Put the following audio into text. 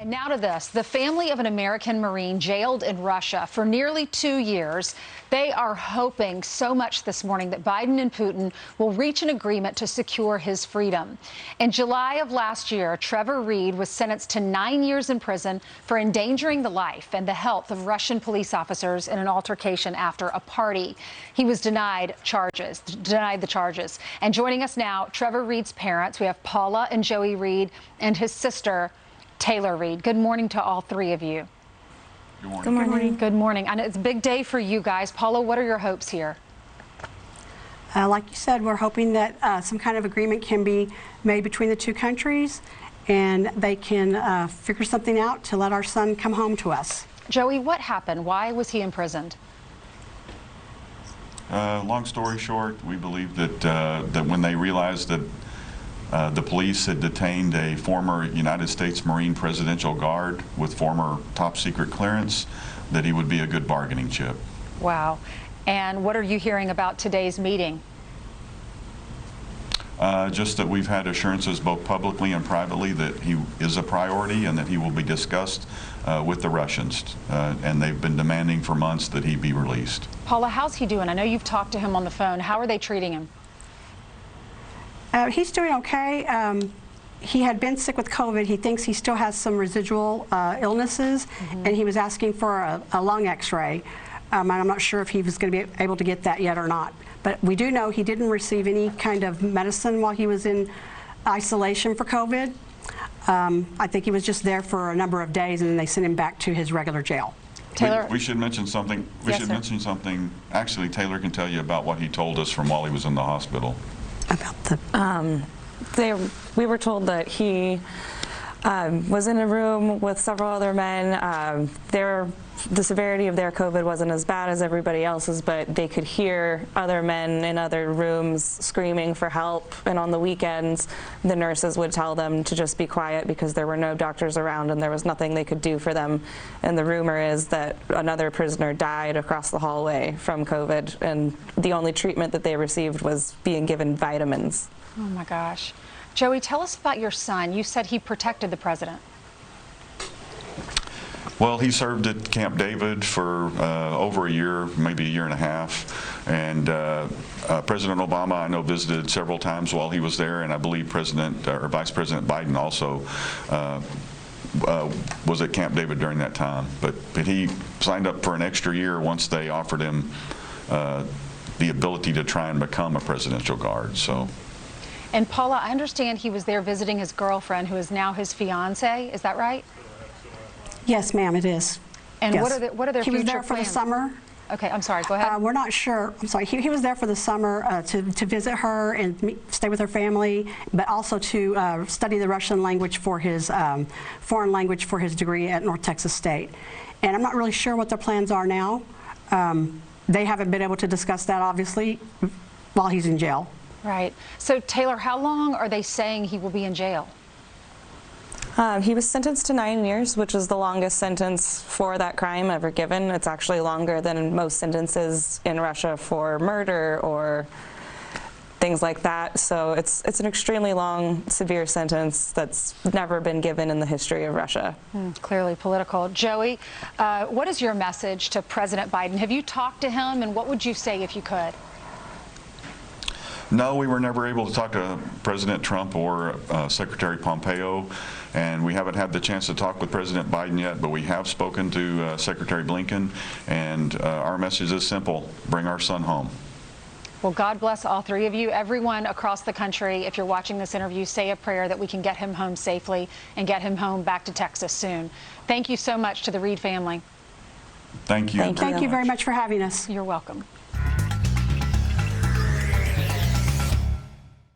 Now to this. The family of an American Marine jailed in Russia for nearly 2 years. They are hoping so much this morning that Biden and Putin will reach an agreement to secure his freedom. In July of last year, Trevor Reed was sentenced to 9 years in prison for endangering the life and the health of Russian police officers in an altercation after a party. He was denied the charges. And joining us now, Trevor Reed's parents. We have Paula and Joey Reed and his sister, Taylor Reed. Good morning to all three of you. Good morning. Good morning. Good morning. I know it's a big day for you guys. Paula, what are your hopes here? Like you said, we're hoping that some kind of agreement can be made between the two countries and they can figure something out to let our son come home to us. Joey, what happened? Why was he imprisoned? Long story short, we believe that when they realized that the police had detained a former United States Marine Presidential Guard with former top secret clearance, that he would be a good bargaining chip. Wow. And what are you hearing about today's meeting? Just that we've had assurances both publicly and privately that he is a priority and that he will be discussed with the Russians. And they've been demanding for months that he be released. Paula, how's he doing? I know you've talked to him on the phone. How are they treating him? He's doing okay. He had been sick with COVID. He thinks he still has some residual illnesses, and he was asking for a lung x-ray. I'm not sure if he was going to be able to get that yet or not. But we do know he didn't receive any kind of medicine while he was in isolation for COVID. I think he was just there for a number of days, and then they sent him back to his regular jail. Taylor? We should mention something. Mention something. Actually, Taylor can tell you about what he told us from while he was in the hospital. About the we were told that he was in a room with several other men. The severity of their COVID wasn't as bad as everybody else's, but they could hear other men in other rooms screaming for help. And on the weekends, the nurses would tell them to just be quiet because there were no doctors around and there was nothing they could do for them. And the rumor is that another prisoner died across the hallway from COVID, and the only treatment that they received was being given vitamins. Oh my gosh. Joey, tell us about your son. You said he protected the president. Well, he served at Camp David for over a year, maybe a year and a half. And President Obama, I know, visited several times while he was there, and I believe Vice President Biden also was at Camp David during that time. But he signed up for an extra year once they offered him the ability to try and become a presidential guard. So. And Paula, I understand he was there visiting his girlfriend, who is now his fiance. Is that right? Yes, ma'am, it is. And yes. what are their future plans? He was there for the summer. Okay, I'm sorry, go ahead. We're not sure. I'm sorry. He was there for the summer to visit her and stay with her family, but also to study the Russian language for his foreign language for his degree at North Texas State. And I'm not really sure what their plans are now. They haven't been able to discuss that, obviously, while he's in jail. Right. So, Taylor, how long are they saying he will be in jail? He was sentenced to 9 years, which is the longest sentence for that crime ever given. It's actually longer than most sentences in Russia for murder or things like that. So it's an extremely long, severe sentence that's never been given in the history of Russia. Clearly political. Joey, what is your message to President Biden? Have you talked to him, and what would you say if you could? No, we were never able to talk to President Trump or Secretary Pompeo, and we haven't had the chance to talk with President Biden yet, but we have spoken to Secretary Blinken, and our message is simple: bring our son home. Well, God bless all three of you. Everyone across the country, if you're watching this interview, say a prayer that we can get him home safely and get him home back to Texas soon. Thank you so much to the Reed family. Thank you. Thank you very much for having us. You're welcome.